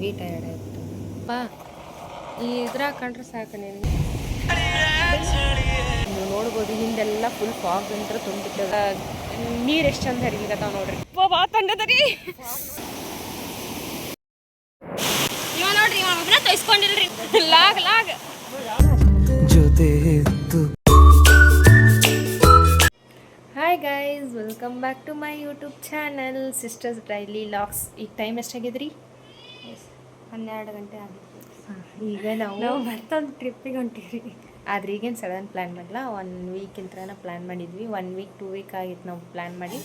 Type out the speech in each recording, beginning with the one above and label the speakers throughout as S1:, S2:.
S1: Heavy tired ಆಯ್ತು ಪಾ ಇದ್ರಾಗ ಕಂಡ್ರೆ ಸಾಕು ನಿನಗೆ. ನೀವು ನೋಡ್ಬೋದು ಹಿಂದೆಲ್ಲ ಫುಲ್ ಫಾಗ್ ಅಂತ ತುಂಬಿಟ್ಟದ. ನೀರು ಎಷ್ಟು ಚಂದ ಹರಿಲಿಕತ್ತಾವ ನೋಡ್ರಿ. ಬಾ ತಂಡದರಿ ಇವ ನೋಡ್ರಿ, ಇವ ಒಬ್ಬನ ತೋರಿಸ್ಕೊಂಡಿಲ್ರಿ. ಲಾಗ್ ಲಾಗ್ ಜೊತೆ ಇತ್ತು. Hi guys, welcome back to my YouTube channel sisters daily logs. ಈಗ ಟೈಮ್ ಎಷ್ಟಾಗಿದ್ರಿ?
S2: 12 ಗಂಟೆ ಆಗಿತ್ತು.
S1: ಈಗ ನಾವು
S2: ಮತ್ತೊಂದು ಟ್ರಿಪ್ಪಿಗೆ ಹೊಂಟಿವ್ರಿ.
S1: ಆದ್ರೆ ಈಗೇನು ಸಡನ್ ಪ್ಲ್ಯಾನ್ ಮಾಡಲ್ಲ. 1 ವೀಕಿಂತ ಪ್ಲ್ಯಾನ್ ಮಾಡಿದ್ವಿ. 1 ವೀಕ್ 2 ವೀಕ್ ಆಗಿತ್ತು ನಾವು ಪ್ಲ್ಯಾನ್ ಮಾಡಿ.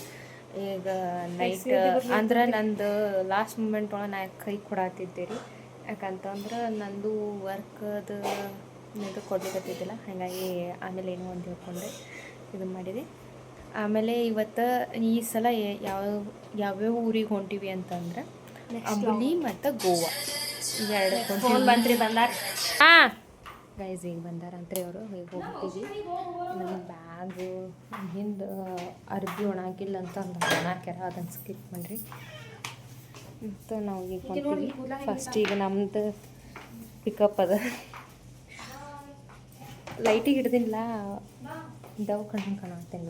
S1: ಈಗ ನೈಟ್ ಅಂದ್ರೆ ನಂದು ಲಾಸ್ಟ್ ಮೂಮೆಂಟ್ ಒಳಗೆ ನಾ ಕೈ ಕೊಡಾತಿದ್ದೆ ರೀ. ಯಾಕಂತಂದ್ರೆ ನಂದು ವರ್ಕದು ಇದು ಕೊಡ್ಲಿಕ್ಕತ್ತಿದ್ದಿಲ್ಲ. ಹಾಗಾಗಿ ಆಮೇಲೆ ಏನೋ ಒಂದು ಹೇಳ್ಕೊಂಡೆ ಇದು ಮಾಡಿದೆ. ಆಮೇಲೆ ಇವತ್ತು ಈ ಸಲ ಯಾವ್ಯಾವ ಊರಿಗೆ ಹೊಂಟಿವಿ ಅಂತಂದ್ರೆ ಅಂಬುಲಿ ಮತ್ತು ಗೋವಾ ಇವೆರಡು
S2: ಫೋನ್ ಬಂದ್ರಿ, ಬಂದಾರ.
S1: ಹಾಂ ಗೈಸ್, ಈಗ ಬಂದಾರಂತ್ರಿ ಅವರು. ಈಗ ಹೋಗ್ತೀವಿ. ನಮ್ಮ ಬ್ಯಾಗು ಹಿಂದೆ ಅರ್ಬಿ ಒಣಗಿಲ್ಲ ಅಂತ ಒಣಾಕ್ಯಾರ, ಅದನ್ನು ಸ್ಕಿಪ್ ಮಾಡಿರಿ. ಮತ್ತು ನಾವು ಈಗ ಹೊಂಟೀವಿ. ಫಸ್ಟ್ ಈಗ ನಮ್ದು ಪಿಕಪ್ ಅದ. ಲೈಟಿಗೆ ಹಿಡ್ದಿಲ್ಲ, ದವ್ ಕಣ್ಣು ಕಾಣತ್ತಿಲ್ಲ.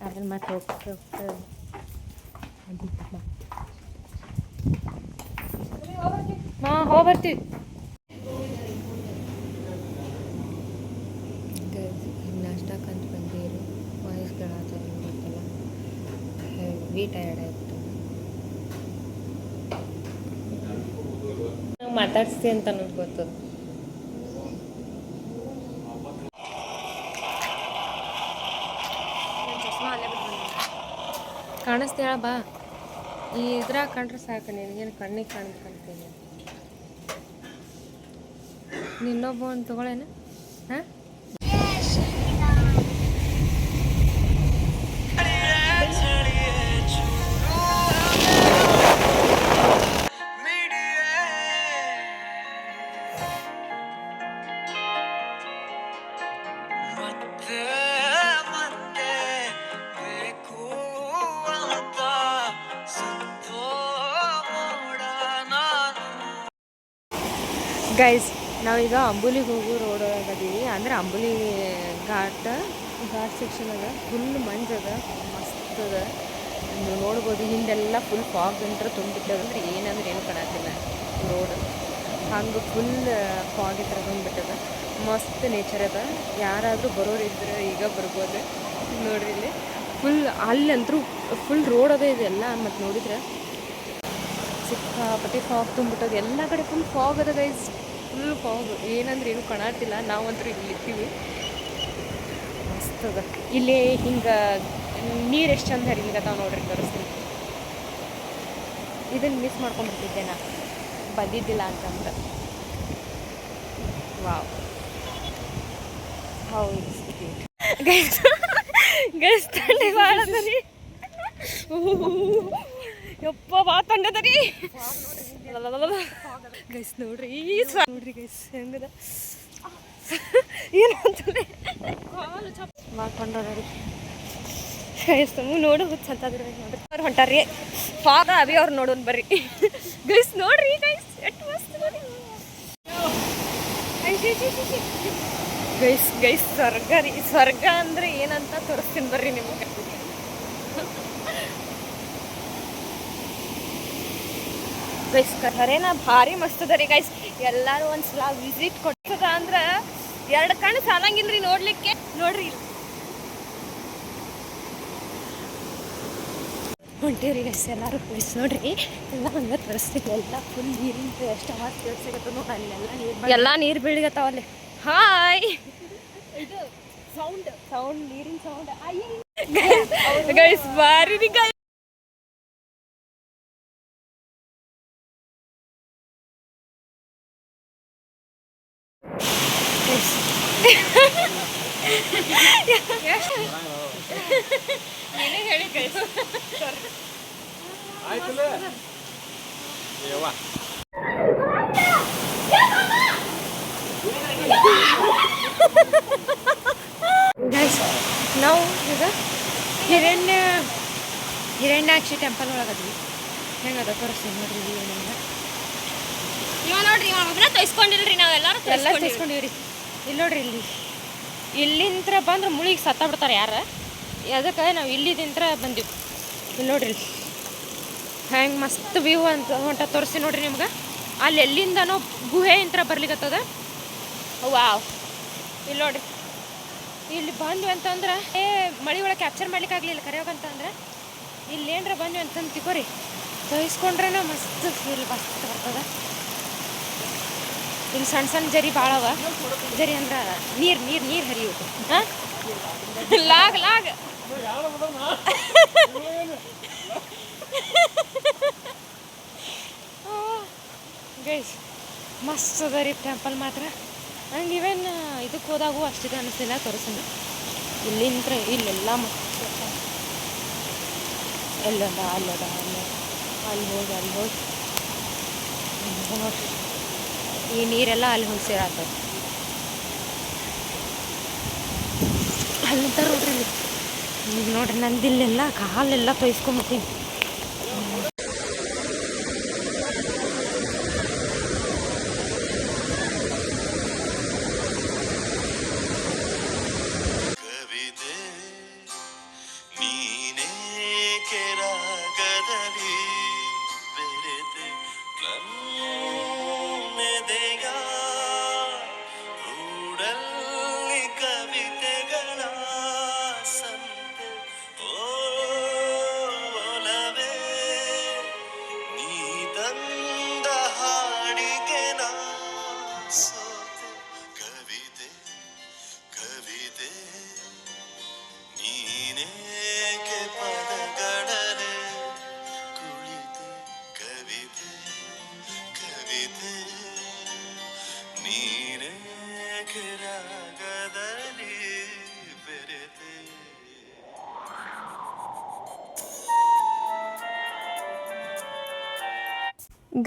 S1: ಆಮೇಲೆ ಮತ್ತೆ ಹೋಗ್ತಾ ಹೋಗಿ ಬರ್ತೀವಿ. ನಾಷ್ಟಕ್ಕಂತ ಬಂದಿರು ವಾಯ್ಸ್ಗಳ ಗೊತ್ತಲ್ಲ, ಹೆವಿ ಟಯರ್ಡ್ ಆಯಿತು. ನಾವು ಮಾತಾಡಿಸ್ತೀವಿ ಅಂತ ಅನ್ನೋದು ಗೊತ್ತು. ಕಾಣಿಸ್ತೀಳ ಬಾ. ಈ ಇದ್ರಾಗ ಕಂಡ್ರೆ ಸಾಕು ನಿನಗೇನು ಕಣ್ಣಿಗೆ ಕಾಣಿಸ್ಕೊಂತೀನಿ. ನಿನ್ನೊಬ್ಬ ಒಂದು ತೊಗೊಳೇನ? ಹಾಂ, ಗೈಸ್ ನಾವೀಗ ಅಂಬುಲಿಗೆ ಹೋಗೋ ರೋಡ್ ಒಳಗದೀವಿ. ಅಂದರೆ ಅಂಬುಲಿ ಘಾಟ್ ಸೆಕ್ಷನ್ ಅದ. ಫುಲ್ ಮಂಜದ, ಮಸ್ತ್ ಅದ. ನೀವು ನೋಡ್ಬೋದು ಹಿಂದೆಲ್ಲ ಫುಲ್ ಫಾಗ್ ಅಂತ ತುಂಬಿಟ್ಟದಂದ್ರೆ ಏನಂದ್ರೆ ಏನು ಕಾಣತ್ತಿಲ್ಲ ರೋಡ್. ಹಂಗೆ ಫುಲ್ ಫಾಗ್ ಇದ್ರೆ ತುಂಬಿಟ್ಟದ. ಮಸ್ತ್ ನೇಚರ್ ಅದ. ಯಾರಾದರೂ ಬರೋರಿದ್ರೆ ಈಗ ಬರ್ಬೋದು. ನೋಡ್ರಿ ಇಲ್ಲಿ ಫುಲ್, ಅಲ್ಲಂತರೂ ಫುಲ್ ರೋಡ್ ಅದ ಇದೆಲ್ಲ. ಮತ್ತು ನೋಡಿದ್ರೆ ಸಿಕ್ಕಾಪಟ್ಟೆ ಫಾಗ್ ತುಂಬಿಟ್ಟದು. ಎಲ್ಲ ಕಡೆ ಫುಲ್ ಫಾಗ್ ಅದ ಗೈಸ್, ಫುಲ್ ಫಾಗ್. ಏನಂದ್ರೆ ಏನು ಕಾಣತ್ತಿಲ್ಲ. ನಾವಂತೂ ಇಲ್ಲಿ ಇರ್ತೀವಿ. ಮಸ್ತ್ ಅದ. ಇಲ್ಲಿ ಹಿಂಗೆ ನೀರು ಎಷ್ಟು ಚಂದ ಹರಿಲಿಕತ್ತಾವ ನೋಡ್ರಿ, ತೋರಿಸ್ತೀನಿ. ಇದನ್ನು ಮಿಸ್ ಮಾಡ್ಕೊಂಡ್ಬಿಡ್ತಿದ್ದೆ ನಾ ಬಂದಿದ್ದಿಲ್ಲ ಅಂತಂದ್ರೆ. ವಾವ್, ಹೌದು ಗೈಸ್. ಗೈಸ್ ತಂಡೆ ಭಾಳ ಅದ ರೀ. ಯಪ್ಪ ಬಾ ತಂಡದರಿ ಗೈಸ್. ನೋಡ್ರಿ ನೋಡ್ರಿ ಗೈಸ್ ಹೆಂಗದ. ಏನಂತಾರೆ ಮಾಡ್ಕೊಂಡ್ರಿ ಗೈಸ್. ನೋಡು ಹುಚ್ಚಂತದ್ರಿ ನೋಡ್ರಿ. ಅವ್ರು ಹೊಂಟಾರ್ರಿ ಫಾಗ ಅವಿ ಅವ್ರು ನೋಡೋನ್ ಬರ್ರಿ ಗೈಸ್. ನೋಡ್ರಿ ಗೈಸ್ ಎಷ್ಟು ಮಸ್ತ್ ನೋಡಿ ಗೈಸ್. ಗೈಸ್ ಸ್ವರ್ಗ ರೀ. ಸ್ವರ್ಗ ಅಂದ್ರೆ ಏನಂತ ತೋರಿಸ್ತೀನಿ ಬರ್ರಿ ನಿಮ್ಗೆ. ಗೈಸ್ ಖರೇನ ಭಾರಿ ಮಸ್ತ್ ಅದ ರೀ ಗೈಸ್. ಎಲ್ಲರೂ ಒಂದ್ಸಲ ವಿಸಿಟ್ ಕೊಡ್ತದ ಅಂದ್ರೆ 2 ಕಣ್ಣು ಸಾಲಂಗಿಲ್ರಿ ನೋಡ್ಲಿಕ್ಕೆ. ನೋಡ್ರಿ ಹೊಂಟೇವ್ರಿ ಗೈಸ್ ಎಲ್ಲರೂ. ಗೈಸ್ ನೋಡ್ರಿ ಎಲ್ಲ ಹಂಗೆ ತರಿಸ್ತೀವಿ. ಎಲ್ಲ ಫುಲ್ ನೀರಿಂದ ಎಷ್ಟು ಮಸ್ತ್ ತೋರಿಸಿಗತ್ತ ನೋಡಿ. ಅಲ್ಲೆಲ್ಲ ಎಲ್ಲ ನೀರು ಬೀಳಿಗತ್ತಾವ ಅಲ್ಲಿ. ಹಾಯ್, ಇದು ಸೌಂಡ್ ನೀರಿನ ಸೌಂಡ್ ಗೈಸ್ ಭಾರಿ ರೀ ಗೈಸ್. ನೀನೇ ಹೇಳಿ ಗೈಸ್. ಗೈಸ್ ನಾವು ಈಗ ಹಿರಣ್ಯಾಕ್ಷಿ ಟೆಂಪಲ್ ಒಳಗದ್ವಿ. ಹೆಂಗದ ತೋರಿಸ್ತೀನಿ ನೋಡ್ರಿ ವ್ಯೂ ನಿಮ್ಗೆ.
S2: ಇವ ನೋಡ್ರಿ ಇವ ಒಬ್ಬನ ತೋರಿಸ್ಕೊಂಡಿಲ್ರಿ ನಾವೆಲ್ಲರೂ
S1: ಎಲ್ಲ ತೋರಿಸ್ಕೊಂಡಿವ್ರಿ. ಇಲ್ಲಿ ನೋಡ್ರಿ, ಇಲ್ಲಿಂತ್ರ ಬಂದ್ರೆ ಮುಳಿಗೆ ಸತ್ತ ಬಿಡ್ತಾರೆ ಯಾರು. ಅದಕ್ಕೆ ನಾವು ಇಲ್ಲಿದಿಂತ್ರ ಬಂದೀವಿ. ಇಲ್ಲಿ ನೋಡ್ರಿ, ಹೆಂಗೆ ಮಸ್ತ್ ವ್ಯೂ ಅಂತ ಹೊಂಟ ತೋರಿಸ್ತೀನಿ ನೋಡ್ರಿ ನಿಮ್ಗೆ. ಅಲ್ಲಿ ಎಲ್ಲಿಂದನೋ ಗುಹೆ ಇಂತ್ರ ಬರ್ಲಿಕ್ಕತ್ತದ. ವಾವ್, ಇಲ್ಲಿ ನೋಡ್ರಿ, ಇಲ್ಲಿ ಬಂದ್ವಿ ಅಂತಂದ್ರೆ ಮಳೆ ಒಳಗೆ ಕ್ಯಾಪ್ಚರ್ ಮಾಡ್ಲಿಕ್ಕೆ ಆಗಲಿಲ್ಲ ಕರೆಯೋಗಂತಂದ್ರೆ ಇಲ್ಲಿ ಏನರ ಬಂದ್ವಿ ಅಂತಂದು ತಿಕೋರಿ ತೋರಿಸ್ಕೊಂಡ್ರೆ ಮಸ್ತ್ ಫೀಲ್ ಮಸ್ತ್ ಬರ್ತದೆ. ಇಲ್ಲಿ ಸಣ್ಣ ಸಣ್ಣ ಜರಿ ಭಾಳ ಅವ. ಜರಿ ಅಂದ್ರೆ ನೀರು ಹರಿಯು. ಹಾಂ, ಲಾಗ್ ಗೈಸ್ ಮಸ್ತ್ ಅದ ರೀ ಟೆಂಪಲ್ ಮಾತ್ರ. ನಂಗೆ ಇವೇನ್ ಇದಕ್ಕೆ ಹೋದಾಗೂ ಅಷ್ಟಿದೆ ಅನ್ನಿಸ್ಲಿಲ್ಲ. ತೋರಿಸೋಣ ಇಲ್ಲಿಂತ್ರ ಇಲ್ಲೆಲ್ಲ ಮಸ್ತ್ ಎಲ್ಲದ ಅಲ್ಲದ ಅಲ್ಲಿ ಹೋಗಿ ನೋಡ್ರಿ, ಈ ನೀರೆಲ್ಲ ಅಲ್ಲಿ ಹೋಗಿ ಸೇರಾಗ್ತದೆ. ಅಲ್ಲಿಂದ ನೋಡ್ರಿ, ಈಗ ನೋಡ್ರಿ ನಂದಿಲ್ಲೆಲ್ಲ ಕಾಲೆಲ್ಲ ತೊಯ್ಸ್ಕೊಂಬಿಟ್ಟಿನಿ.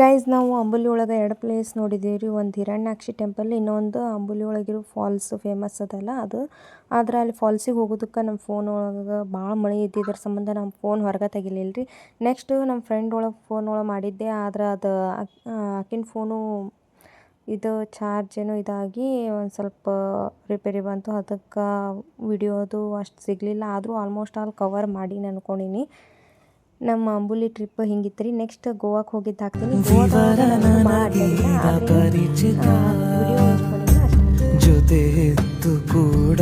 S1: ಗೈಸ್, ನಾವು ಅಂಬುಲಿ ಒಳಗೆ 2 ಪ್ಲೇಸ್ ನೋಡಿದ್ದೀವಿ ರೀ. ಒಂದು ಹಿರಣ್ಯಾಕ್ಷಿ ಟೆಂಪಲ್, ಇನ್ನೊಂದು ಅಂಬುಲಿ ಒಳಗಿರೋ ಫಾಲ್ಸ್ ಫೇಮಸ್ ಅದಲ್ಲ ಅದು. ಆದ್ರೆ ಅಲ್ಲಿ ಫಾಲ್ಸಿಗೆ ಹೋಗೋದಕ್ಕೆ ನಮ್ಮ ಫೋನ್ ಒಳಗೆ ಭಾಳ ಮಳೆ ಇದ್ದಿದ್ರ ಸಂಬಂಧ ನಮ್ಮ ಫೋನ್ ಹೊರಗೆ ತೆಗಿಲಿಲ್ಲ ರೀ. ನೆಕ್ಸ್ಟ್ ನಮ್ಮ ಫ್ರೆಂಡ್ ಒಳಗೆ ಫೋನ್ ಒಳಗೆ ಮಾಡಿದ್ದೆ, ಆದ್ರೆ ಅದು ಆಕಿನ ಫೋನು ಇದು ಚಾರ್ಜ್ ಏನೋ ಇದಾಗಿ ಒಂದು ಸ್ವಲ್ಪ ರಿಪೇರಿ ಬಂತು. ಅದಕ್ಕೆ ವಿಡಿಯೋದು ಅಷ್ಟು ಸಿಗಲಿಲ್ಲ. ಆದರೂ ಆಲ್ಮೋಸ್ಟ್ ಆಲ್ ಕವರ್ ಮಾಡಿ ಅನ್ಕೊಂಡೀನಿ. ನಮ್ಮ ಅಂಬುಲಿ ಟ್ರಿಪ್ ಹಿಂಗಿತ್ತು ರೀ. ನೆಕ್ಸ್ಟ್ ಗೋವಾಕ್ಕೆ ಹೋಗಿದ್ದು ಹಾಕ್ತೀನಿ.
S3: ಜೊತೆ ಎತ್ತು ಕೂಡ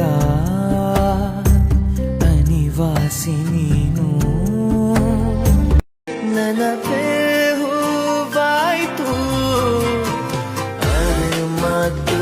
S3: ಅನಿವಾಸಿ ನೀನು ನನಪೇ ಹೂವಾಯ್ತು ಅರೆ ಮತ್ತು